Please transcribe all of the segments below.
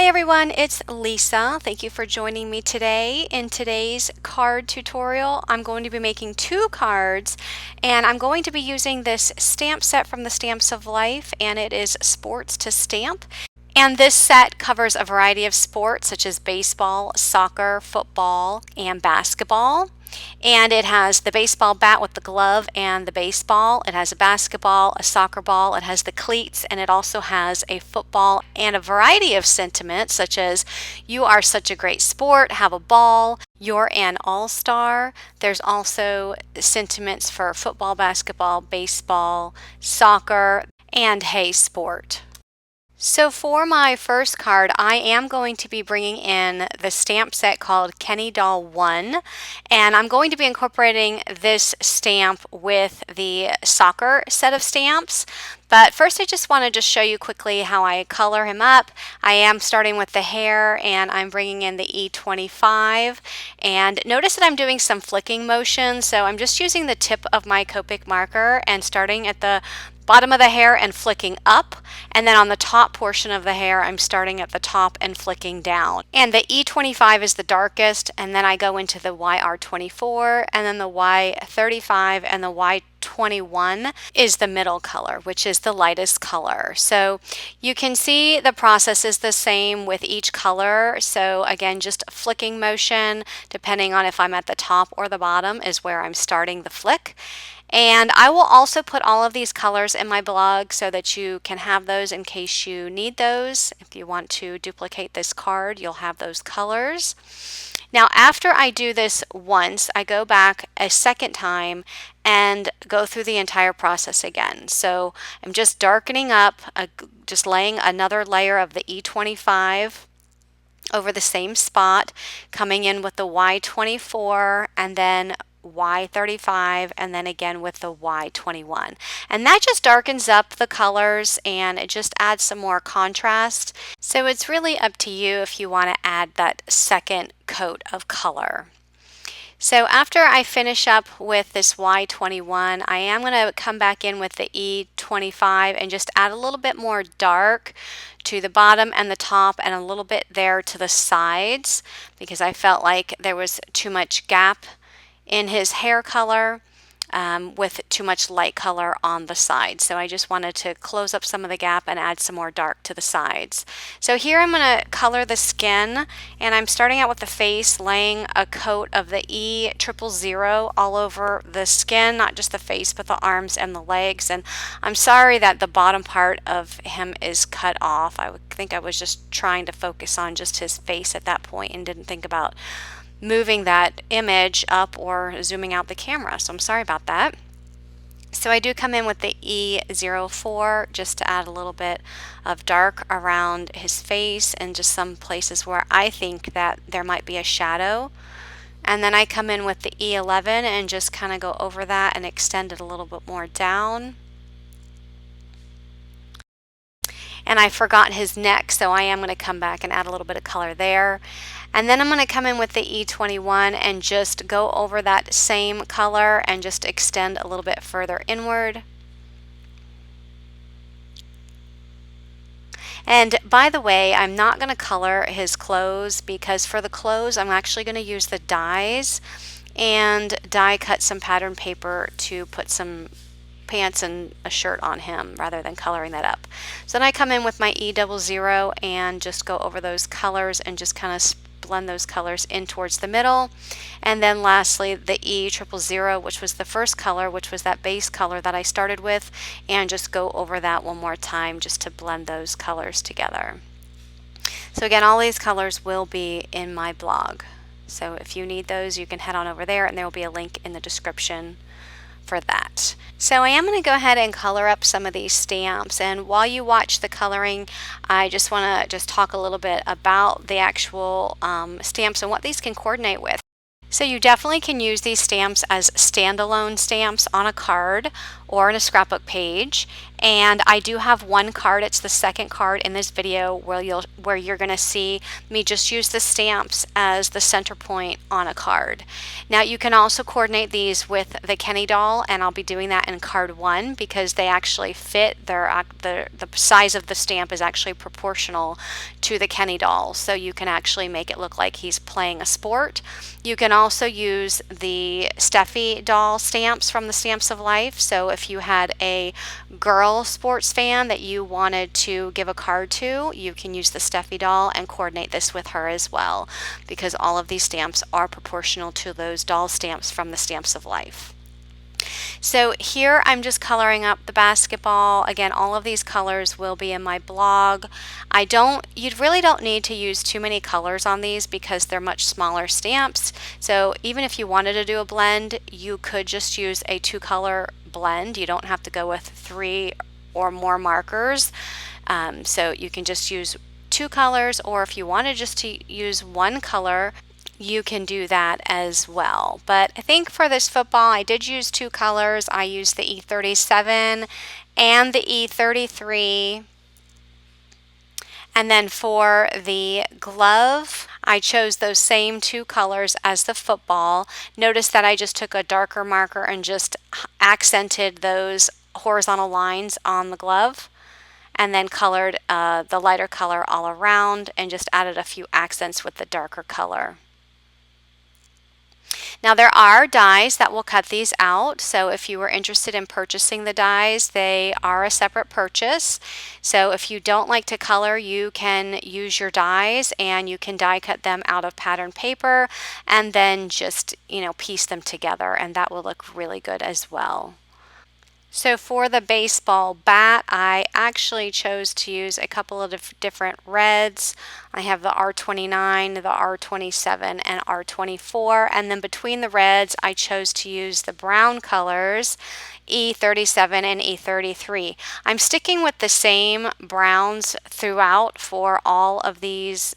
everyone, it's Lisa. Thank you for joining me today. In today's card tutorial, I'm going to be making two cards, and I'm going to be using this stamp set from the Stamps of Life, and it is Sports2Stamp. And this set covers a variety of sports such as baseball, soccer, football, and basketball. And it has the baseball bat with the glove and the baseball. It has a basketball, a soccer ball, it has the cleats, and it also has a football and a variety of sentiments such as you are such a great sport, have a ball, you're an all-star. There's also sentiments for football, basketball, baseball, soccer, and hey sport. So for my first card, I am going to be bringing in the stamp set called Kenny Doll 1, and I'm going to be incorporating this stamp with the soccer set of stamps. But first I just want to show you quickly how I color him up. I am starting with the hair, and I'm bringing in the E25. And notice that I'm doing some flicking motion, so I'm just using the tip of my Copic marker and starting at the bottom of the hair and flicking up, and then on the top portion of the hair I'm starting at the top and flicking down. And the E25 is the darkest, and then I go into the YR24, and then the Y35, and the Y21 is the middle color, which is the lightest color. So you can see the process is the same with each color. So again, just flicking motion, depending on if I'm at the top or the bottom, is where I'm starting the flick. And I will also put all of these colors in my blog so that you can have those in case you need those. If you want to duplicate this card, you'll have those colors. Now, after I do this once, I go back a second time and go through the entire process again. So I'm just darkening up, just laying another layer of the E25 over the same spot, coming in with the Y24, and then Y35, and then again with the Y21. And that just darkens up the colors and it just adds some more contrast. So it's really up to you if you want to add that second coat of color. So after I finish up with this Y21, I am going to come back in with the E25 and just add a little bit more dark to the bottom and the top, and a little bit there to the sides, because I felt like there was too much gap in his hair color with too much light color on the side. So I just wanted to close up some of the gap and add some more dark to the sides. So here I'm going to color the skin, and I'm starting out with the face, laying a coat of the E000 all over the skin, not just the face but the arms and the legs. And I'm sorry that the bottom part of him is cut off. I think I was just trying to focus on just his face at that point and didn't think about moving that image up or zooming out the camera, so I'm sorry about that. So I do come in with the E04 just to add a little bit of dark around his face and just some places where I think that there might be a shadow. And then I come in with the E11 and just kind of go over that and extend it a little bit more down. And I forgot his neck, so I am going to come back and add a little bit of color there. And then I'm going to come in with the E21 and just go over that same color and just extend a little bit further inward. And by the way, I'm not going to color his clothes, because for the clothes I'm actually going to use the dies and die cut some pattern paper to put some pants and a shirt on him rather than coloring that up. So then I come in with my E00 and just go over those colors and just kind of blend those colors in towards the middle. And then lastly the E000, which was the first color, which was that base color that I started with, and just go over that one more time just to blend those colors together. So again, all these colors will be in my blog. So if you need those, you can head on over there, and there will be a link in the description for that. So I am going to go ahead and color up some of these stamps, and while you watch the coloring, I just want to talk a little bit about the actual stamps and what these can coordinate with. So you definitely can use these stamps as standalone stamps on a card or in a scrapbook page. And I do have one card, it's the second card in this video where you're going to see me just use the stamps as the center point on a card. Now you can also coordinate these with the Kenny doll, and I'll be doing that in card 1 because they actually fit. The size of the stamp is actually proportional to the Kenny doll, so you can actually make it look like he's playing a sport. You can also use the Steffi doll stamps from the Stamps of Life. So if you had a girl sports fan that you wanted to give a card to, you can use the Steffi doll and coordinate this with her as well, because all of these stamps are proportional to those doll stamps from the Stamps of Life. So here I'm just coloring up the basketball. Again, all of these colors will be in my blog. You really don't need to use too many colors on these because they're much smaller stamps. So even if you wanted to do a blend, you could just use a 2-color blend. You don't have to go with 3 or more markers. So you can just use 2 colors, or if you wanted just to use 1 color, you can do that as well. But I think for this football, I did use 2 colors. I used the E37 and the E33. And then for the glove, I chose those same 2 colors as the football. Notice that I just took a darker marker and just accented those horizontal lines on the glove, and then colored the lighter color all around and just added a few accents with the darker color. Now there are dies that will cut these out, so if you were interested in purchasing the dies, they are a separate purchase. So if you don't like to color, you can use your dies and you can die cut them out of pattern paper and then just, piece them together, and that will look really good as well. So for the baseball bat, I actually chose to use a couple of different reds. I have the R29, the R27, and R24. And then between the reds, I chose to use the brown colors, E37 and E33. I'm sticking with the same browns throughout for all of these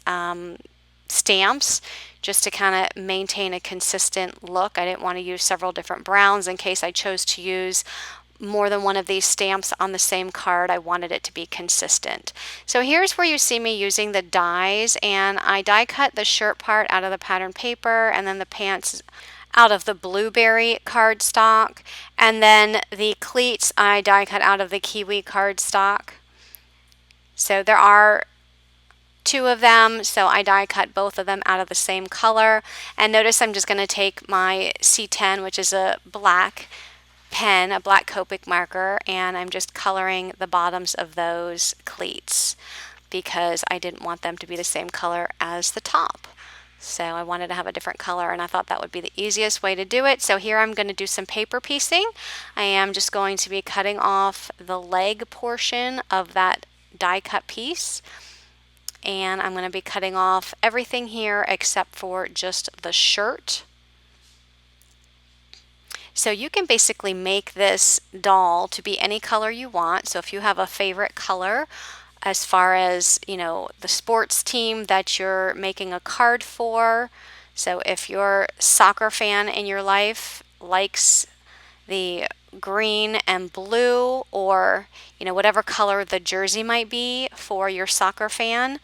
stamps, just to kind of maintain a consistent look. I didn't want to use several different browns in case I chose to use more than one of these stamps on the same card. I wanted it to be consistent. So here's where you see me using the dies, and I die cut the shirt part out of the pattern paper and then the pants out of the blueberry cardstock, and then the cleats I die cut out of the kiwi cardstock. So there are 2 of them, so I die cut both of them out of the same color. And notice I'm just going to take my C10, which is a black pen, a black Copic marker, and I'm just coloring the bottoms of those cleats because I didn't want them to be the same color as the top. So I wanted to have a different color, and I thought that would be the easiest way to do it. So here I'm going to do some paper piecing. I am just going to be cutting off the leg portion of that die cut piece, and I'm going to be cutting off everything here except for just the shirt. So you can basically make this doll to be any color you want. So if you have a favorite color as far as, the sports team that you're making a card for. So if your soccer fan in your life likes the green and blue, or, whatever color the jersey might be for your soccer fan,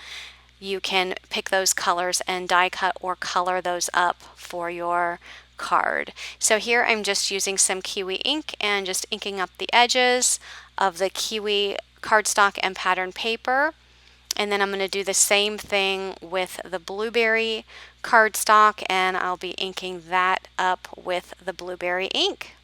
you can pick those colors and die cut or color those up for your card. So here I'm just using some kiwi ink and just inking up the edges of the kiwi cardstock and pattern paper. And then I'm going to do the same thing with the blueberry cardstock, and I'll be inking that up with the blueberry ink.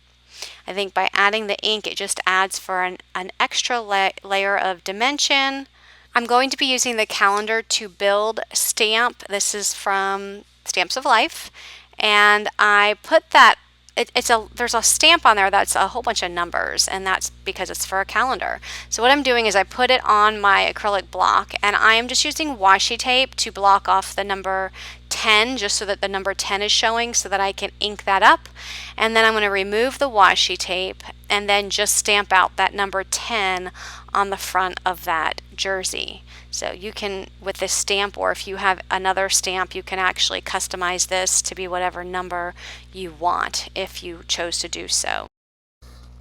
I think by adding the ink, it just adds for an extra layer of dimension. I'm going to be using the calendar to build stamp. This is from Stamps of Life. And I put that, there's a stamp on there that's a whole bunch of numbers, and that's because it's for a calendar. So what I'm doing is I put it on my acrylic block, and I am just using washi tape to block off the number 10, just so that the number 10 is showing, so that I can ink that up. And then I'm going to remove the washi tape and then just stamp out that number 10 on the front of that jersey. So you can, with this stamp, or if you have another stamp, you can actually customize this to be whatever number you want if you chose to do so.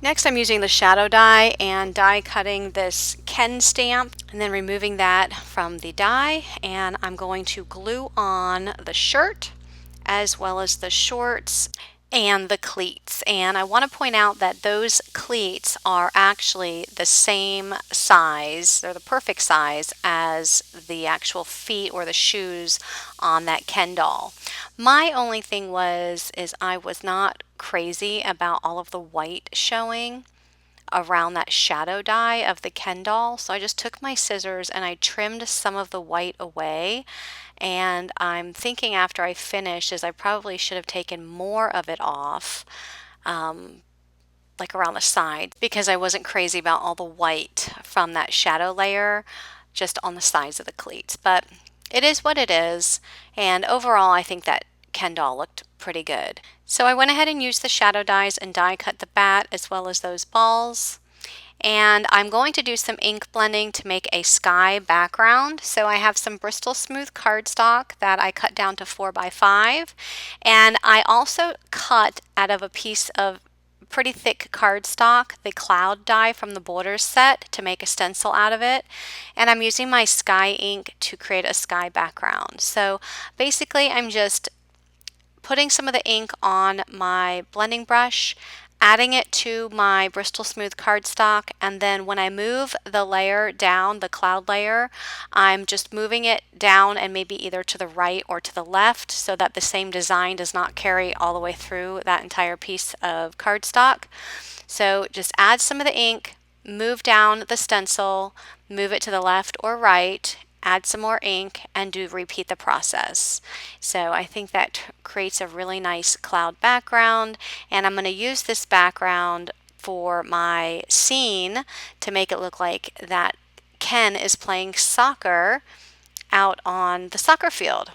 Next, I'm using the shadow die and die cutting this Ken stamp and then removing that from the die, and I'm going to glue on the shirt as well as the shorts and the cleats. And I want to point out that those cleats are actually the same size. They're the perfect size as the actual feet or the shoes on that Ken doll. My only thing is I was not crazy about all of the white showing around that shadow die of the Ken doll. So I just took my scissors and I trimmed some of the white away. And I'm thinking after I finish is I probably should have taken more of it off, like around the side, because I wasn't crazy about all the white from that shadow layer just on the sides of the cleats. But it is what it is. And overall, I think that Ken doll looked pretty good. So I went ahead and used the shadow dies and die cut the bat as well as those balls. And I'm going to do some ink blending to make a sky background. So I have some Bristol Smooth cardstock that I cut down to 4x5, and I also cut out of a piece of pretty thick cardstock the cloud die from the Borders set to make a stencil out of it, and I'm using my sky ink to create a sky background. So basically I'm just putting some of the ink on my blending brush, adding it to my Bristol Smooth cardstock, and then when I move the layer down, the cloud layer, I'm just moving it down and maybe either to the right or to the left so that the same design does not carry all the way through that entire piece of cardstock. So just add some of the ink, move down the stencil, move it to the left or right, add some more ink, and repeat the process. So I think that creates a really nice cloud background, and I'm going to use this background for my scene to make it look like that Ken is playing soccer out on the soccer field.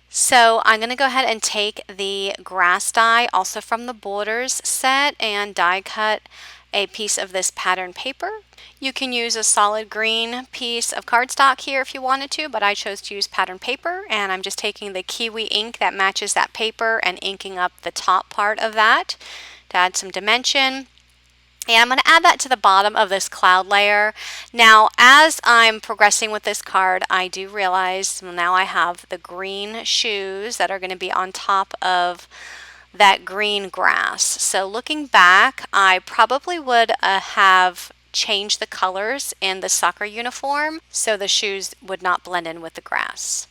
So I'm going to go ahead and take the grass die, also from the Borders set, and die cut a piece of this pattern paper. You can use a solid green piece of cardstock here if you wanted to, but I chose to use pattern paper, and I'm just taking the kiwi ink that matches that paper and inking up the top part of that to add some dimension. And I'm going to add that to the bottom of this cloud layer. Now, as I'm progressing with this card, I do realize now I have the green shoes that are going to be on top of that green grass. So looking back, I probably would have changed the colors in the soccer uniform so the shoes would not blend in with the grass.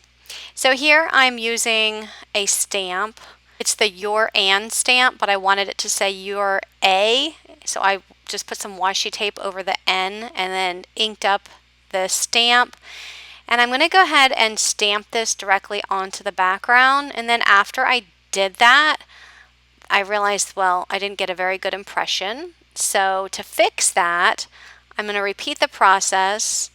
So here I'm using a stamp. It's the Your Ann stamp, but I wanted it to say Your A. So I just put some washi tape over the N and then inked up the stamp. And I'm going to go ahead and stamp this directly onto the background. And then after I did that, I realized, well, I didn't get a very good impression. So to fix that, I'm going to repeat the process,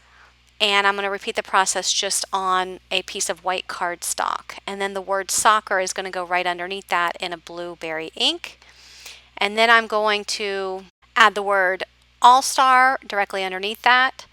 and I'm going to repeat the process just on a piece of white cardstock. And then the word soccer is going to go right underneath that in a blueberry ink. And then I'm going to add the word All-Star directly underneath that.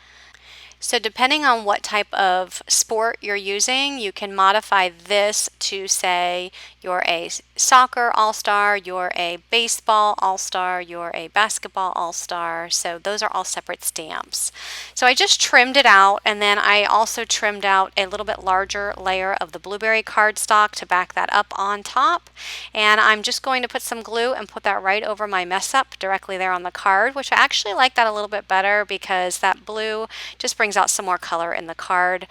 So depending on what type of sport you're using, you can modify this to say you're a soccer all-star, you're a baseball all-star, you're a basketball all-star. So those are all separate stamps. So I just trimmed it out, and then I also trimmed out a little bit larger layer of the blueberry cardstock to back that up on top. And I'm just going to put some glue and put that right over my mess up directly there on the card, which I actually like that a little bit better because that blue just brings out some more color in the card,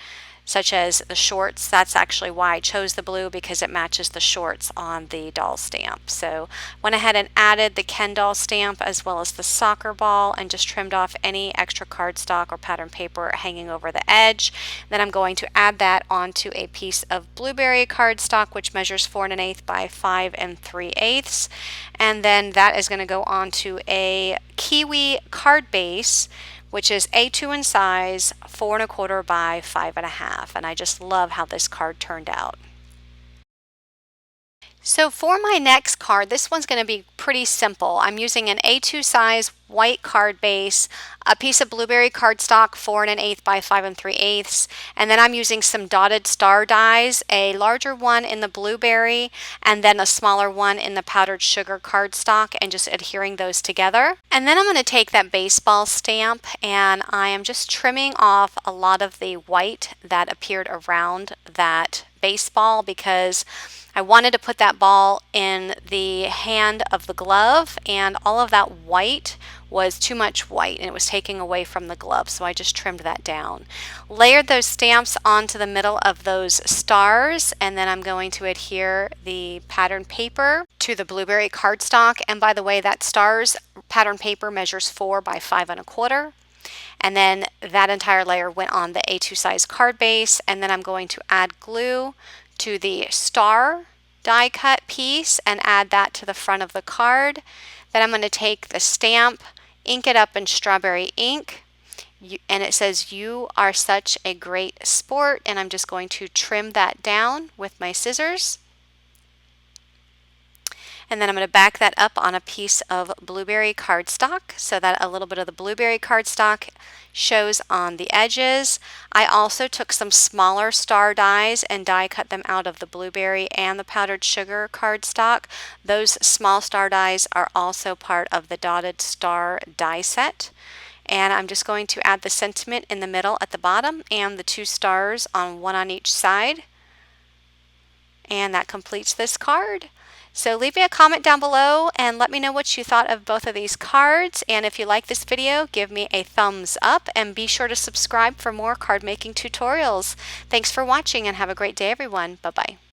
such as the shorts. That's actually why I chose the blue, because it matches the shorts on the doll stamp. So went ahead and added the Ken doll stamp as well as the soccer ball, and just trimmed off any extra cardstock or pattern paper hanging over the edge. Then I'm going to add that onto a piece of blueberry cardstock, which measures 4 1/8 by 5 3/8, and then that is going to go onto a kiwi card base, which is A2 in size, 4 1/4 by 5 1/2. And I just love how this card turned out. So for my next card, this one's going to be pretty simple. I'm using an A2 size white card base, a piece of blueberry cardstock 4 1/8 by 5 3/8, and then I'm using some dotted star dies, a larger one in the blueberry and then a smaller one in the powdered sugar cardstock, and just adhering those together. And then I'm going to take that baseball stamp and I am just trimming off a lot of the white that appeared around that baseball because I wanted to put that ball in the hand of the glove, and all of that white was too much white and it was taking away from the glove, so I just trimmed that down. Layered those stamps onto the middle of those stars, and then I'm going to adhere the pattern paper to the blueberry cardstock. And by the way, that stars pattern paper measures 4 by 5 1/4. And then that entire layer went on the A2 size card base, and then I'm going to add glue to the star die cut piece and add that to the front of the card. Then I'm going to take the stamp, ink it up in strawberry ink, and it says, "You are such a great sport," and I'm just going to trim that down with my scissors. And then I'm going to back that up on a piece of blueberry cardstock so that a little bit of the blueberry cardstock shows on the edges. I also took some smaller star dies and die cut them out of the blueberry and the powdered sugar cardstock. Those small star dies are also part of the dotted star die set. And I'm just going to add the sentiment in the middle at the bottom and the 2 stars one on each side. And that completes this card. So leave me a comment down below and let me know what you thought of both of these cards. And if you like this video, give me a thumbs up and be sure to subscribe for more card making tutorials. Thanks for watching and have a great day, everyone. Bye-bye.